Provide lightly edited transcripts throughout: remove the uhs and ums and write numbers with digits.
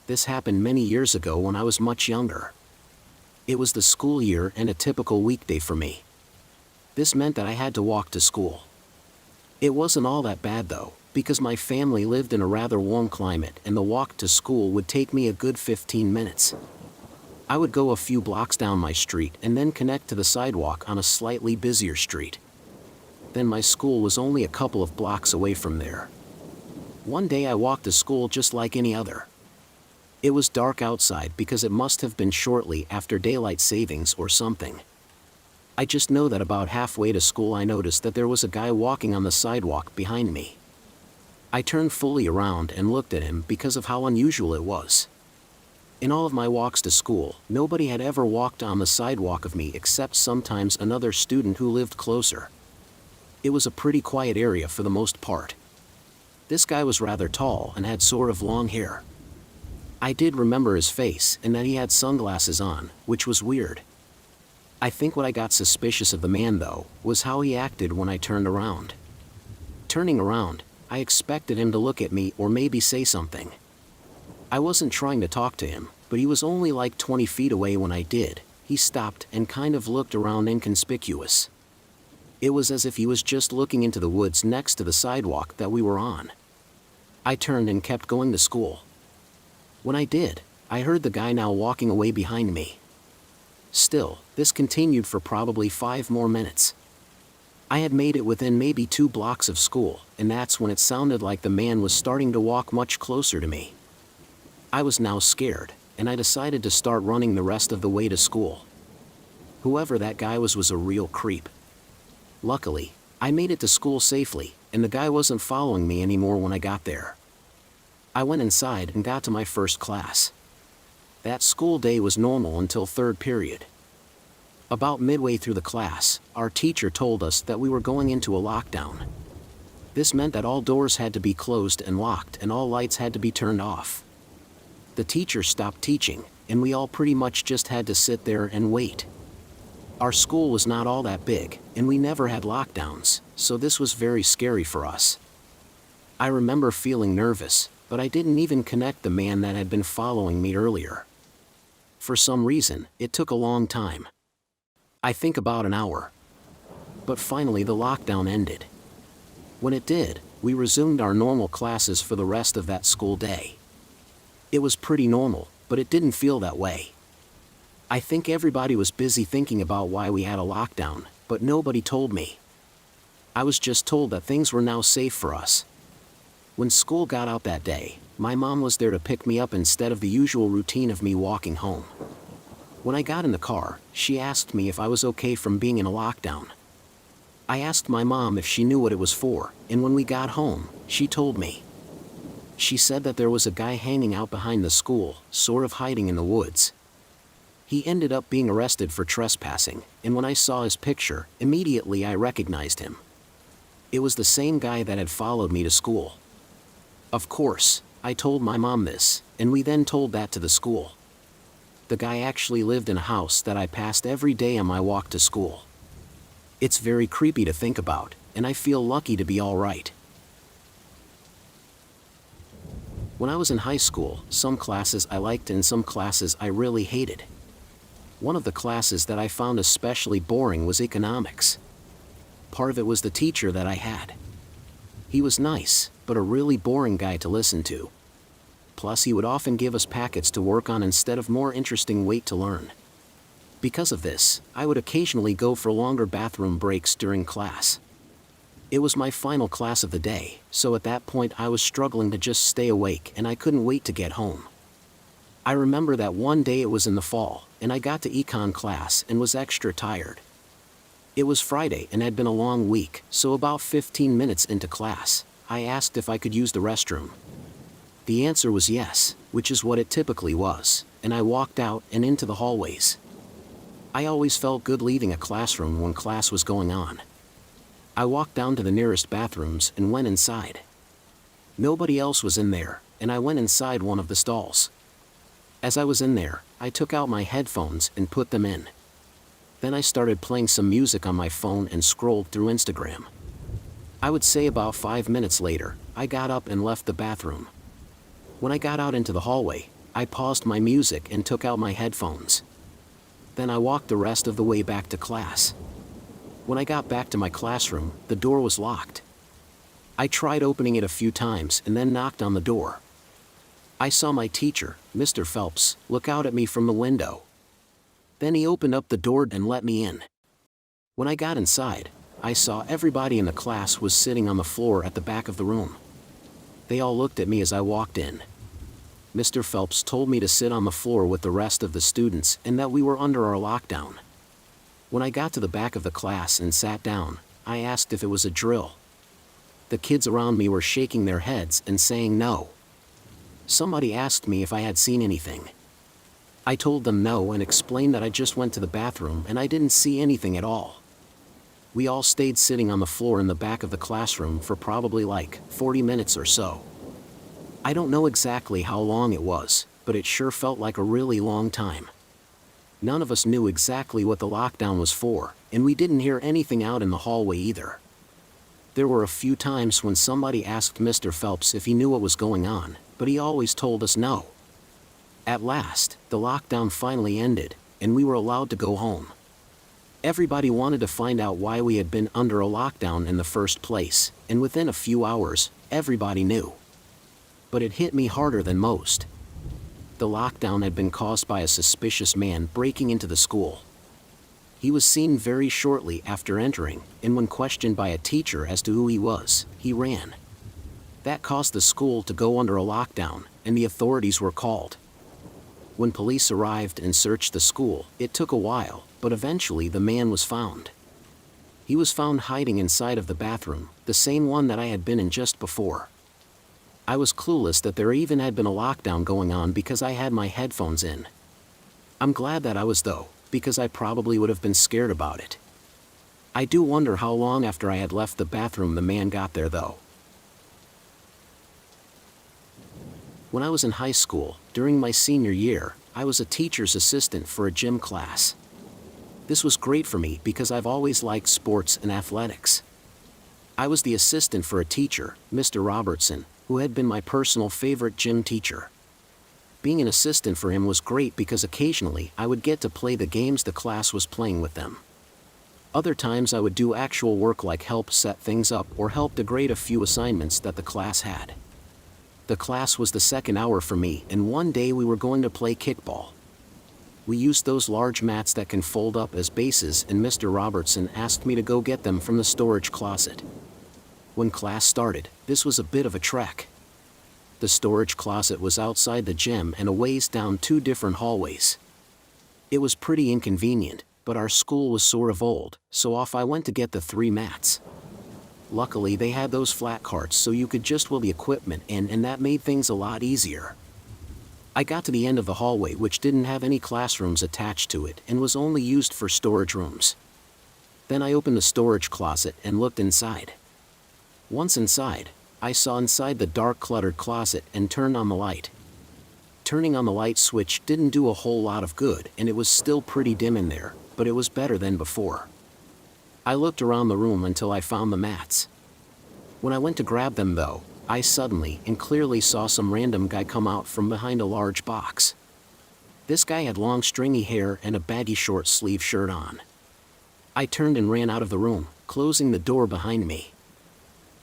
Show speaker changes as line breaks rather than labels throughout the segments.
This happened many years ago when I was much younger. It was the school year and a typical weekday for me. This meant that I had to walk to school. It wasn't all that bad though, because my family lived in a rather warm climate and the walk to school would take me a good 15 minutes. I would go a few blocks down my street and then connect to the sidewalk on a slightly busier street. Then my school was only a couple of blocks away from there. One day I walked to school just like any other. It was dark outside because it must have been shortly after daylight savings or something. I just know that about halfway to school I noticed that there was a guy walking on the sidewalk behind me. I turned fully around and looked at him because of how unusual it was. In all of my walks to school, nobody had ever walked on the sidewalk of me except sometimes another student who lived closer. It was a pretty quiet area for the most part. This guy was rather tall and had sort of long hair. I did remember his face and that he had sunglasses on, which was weird. I think what I got suspicious of the man though, was how he acted when I turned around. Turning around, I expected him to look at me or maybe say something. I wasn't trying to talk to him, but he was only like 20 feet away when I did. He stopped and kind of looked around inconspicuous. It was as if he was just looking into the woods next to the sidewalk that we were on. I turned and kept going to school. When I did, I heard the guy now walking away behind me. Still, this continued for probably 5 more minutes. I had made it within maybe 2 blocks of school, and that's when it sounded like the man was starting to walk much closer to me. I was now scared, and I decided to start running the rest of the way to school. Whoever that guy was a real creep. Luckily, I made it to school safely, and the guy wasn't following me anymore when I got there. I went inside and got to my first class. That school day was normal until 3rd period. About midway through the class, our teacher told us that we were going into a lockdown. This meant that all doors had to be closed and locked and all lights had to be turned off. The teacher stopped teaching, and we all pretty much just had to sit there and wait. Our school was not all that big, and we never had lockdowns, so this was very scary for us. I remember feeling nervous, but I didn't even connect the man that had been following me earlier. For some reason, it took a long time. I think about an hour. But finally the lockdown ended. When it did, we resumed our normal classes for the rest of that school day. It was pretty normal, but it didn't feel that way. I think everybody was busy thinking about why we had a lockdown, but nobody told me. I was just told that things were now safe for us. When school got out that day, my mom was there to pick me up instead of the usual routine of me walking home. When I got in the car, she asked me if I was okay from being in a lockdown. I asked my mom if she knew what it was for, and when we got home, she told me. She said that there was a guy hanging out behind the school, sort of hiding in the woods. He ended up being arrested for trespassing, and when I saw his picture, immediately I recognized him. It was the same guy that had followed me to school. Of course, I told my mom this, and we then told that to the school. The guy actually lived in a house that I passed every day on my walk to school. It's very creepy to think about, and I feel lucky to be alright. When I was in high school, some classes I liked and some classes I really hated. One of the classes that I found especially boring was economics. Part of it was the teacher that I had. He was nice, but a really boring guy to listen to. Plus he would often give us packets to work on instead of more interesting wait to learn. Because of this, I would occasionally go for longer bathroom breaks during class. It was my final class of the day, so at that point I was struggling to just stay awake and I couldn't wait to get home. I remember that one day it was in the fall, and I got to econ class and was extra tired. It was Friday and had been a long week, so about 15 minutes into class, I asked if I could use the restroom. The answer was yes, which is what it typically was, and I walked out and into the hallways. I always felt good leaving a classroom when class was going on. I walked down to the nearest bathrooms and went inside. Nobody else was in there, and I went inside one of the stalls. As I was in there, I took out my headphones and put them in. Then I started playing some music on my phone and scrolled through Instagram. I would say about 5 minutes later, I got up and left the bathroom. When I got out into the hallway, I paused my music and took out my headphones. Then I walked the rest of the way back to class. When I got back to my classroom, the door was locked. I tried opening it a few times and then knocked on the door. I saw my teacher, Mr. Phelps, look out at me from the window. Then he opened up the door and let me in. When I got inside, I saw everybody in the class was sitting on the floor at the back of the room. They all looked at me as I walked in. Mr. Phelps told me to sit on the floor with the rest of the students and that we were under our lockdown. When I got to the back of the class and sat down, I asked if it was a drill. The kids around me were shaking their heads and saying no. Somebody asked me if I had seen anything. I told them no and explained that I just went to the bathroom and I didn't see anything at all. We all stayed sitting on the floor in the back of the classroom for probably like 40 minutes or so. I don't know exactly how long it was, but it sure felt like a really long time. None of us knew exactly what the lockdown was for, and we didn't hear anything out in the hallway either. There were a few times when somebody asked Mr. Phelps if he knew what was going on, but he always told us no. At last, the lockdown finally ended, and we were allowed to go home. Everybody wanted to find out why we had been under a lockdown in the first place, and within a few hours, everybody knew. But it hit me harder than most. The lockdown had been caused by a suspicious man breaking into the school. He was seen very shortly after entering, and when questioned by a teacher as to who he was, he ran. That caused the school to go under a lockdown, and the authorities were called. When police arrived and searched the school, it took a while, but eventually the man was found. He was found hiding inside of the bathroom, the same one that I had been in just before. I was clueless that there even had been a lockdown going on because I had my headphones in. I'm glad that I was though, because I probably would have been scared about it. I do wonder how long after I had left the bathroom the man got there though. When I was in high school, during my senior year, I was a teacher's assistant for a gym class. This was great for me because I've always liked sports and athletics. I was the assistant for a teacher, Mr. Robertson, who had been my personal favorite gym teacher. Being an assistant for him was great because occasionally I would get to play the games the class was playing with them. Other times I would do actual work like help set things up or help to grade a few assignments that the class had. The class was the second hour for me, and one day we were going to play kickball. We used those large mats that can fold up as bases, and Mr. Robertson asked me to go get them from the storage closet. When class started, this was a bit of a trek. The storage closet was outside the gym and a ways down 2 different hallways. It was pretty inconvenient, but our school was sort of old, so off I went to get the 3 mats. Luckily they had those flat carts so you could just wheel the equipment in, and that made things a lot easier. I got to the end of the hallway, which didn't have any classrooms attached to it and was only used for storage rooms. Then I opened the storage closet and looked inside. Once inside, I saw inside the dark cluttered closet and turned on the light. Turning on the light switch didn't do a whole lot of good, and it was still pretty dim in there, but it was better than before. I looked around the room until I found the mats. When I went to grab them though, I suddenly and clearly saw some random guy come out from behind a large box. This guy had long stringy hair and a baggy short sleeve shirt on. I turned and ran out of the room, closing the door behind me.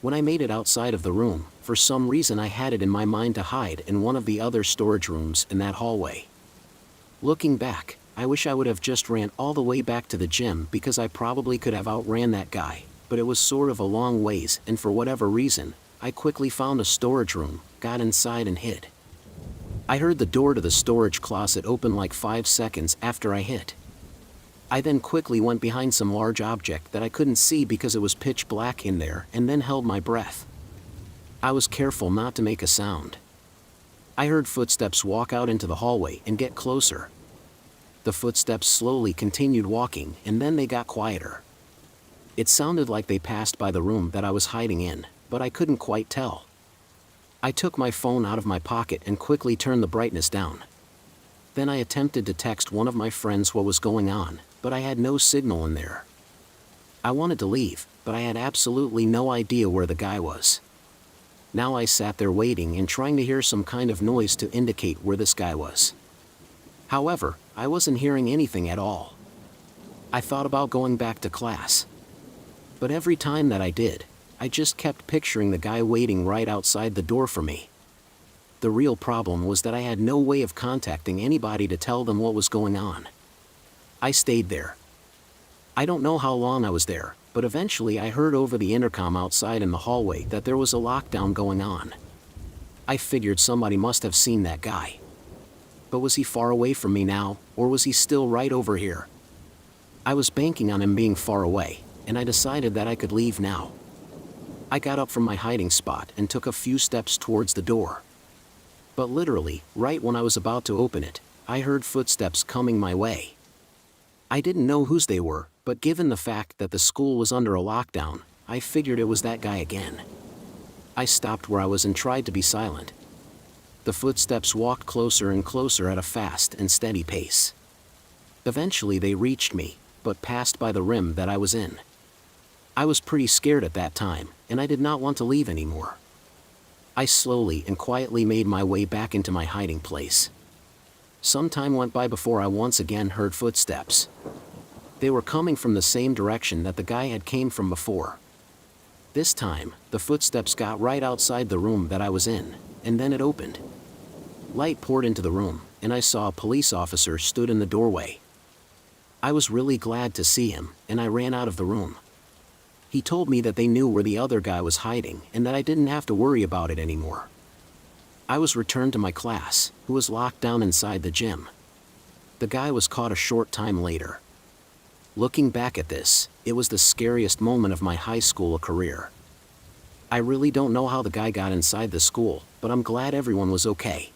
When I made it outside of the room, for some reason I had it in my mind to hide in one of the other storage rooms in that hallway. Looking back, I wish I would have just ran all the way back to the gym because I probably could have outran that guy, but it was sort of a long ways, and for whatever reason, I quickly found a storage room, got inside and hid. I heard the door to the storage closet open like 5 seconds after I hit. I then quickly went behind some large object that I couldn't see because it was pitch black in there, and then held my breath. I was careful not to make a sound. I heard footsteps walk out into the hallway and get closer. The footsteps slowly continued walking, and then they got quieter. It sounded like they passed by the room that I was hiding in, but I couldn't quite tell. I took my phone out of my pocket and quickly turned the brightness down. Then I attempted to text one of my friends what was going on, but I had no signal in there. I wanted to leave, but I had absolutely no idea where the guy was. Now I sat there waiting and trying to hear some kind of noise to indicate where this guy was. However, I wasn't hearing anything at all. I thought about going back to class. But every time that I did, I just kept picturing the guy waiting right outside the door for me. The real problem was that I had no way of contacting anybody to tell them what was going on. I stayed there. I don't know how long I was there, but eventually I heard over the intercom outside in the hallway that there was a lockdown going on. I figured somebody must have seen that guy. But was he far away from me now, or was he still right over here? I was banking on him being far away, and I decided that I could leave now. I got up from my hiding spot and took a few steps towards the door. But literally, right when I was about to open it, I heard footsteps coming my way. I didn't know whose they were, but given the fact that the school was under a lockdown, I figured it was that guy again. I stopped where I was and tried to be silent. The footsteps walked closer and closer at a fast and steady pace. Eventually they reached me, but passed by the rim that I was in. I was pretty scared at that time, and I did not want to leave anymore. I slowly and quietly made my way back into my hiding place. Some time went by before I once again heard footsteps. They were coming from the same direction that the guy had came from before. This time, the footsteps got right outside the room that I was in, and then it opened. Light poured into the room, and I saw a police officer stood in the doorway. I was really glad to see him, and I ran out of the room. He told me that they knew where the other guy was hiding and that I didn't have to worry about it anymore. I was returned to my class, who was locked down inside the gym. The guy was caught a short time later. Looking back at this, it was the scariest moment of my high school career. I really don't know how the guy got inside the school, but I'm glad everyone was okay.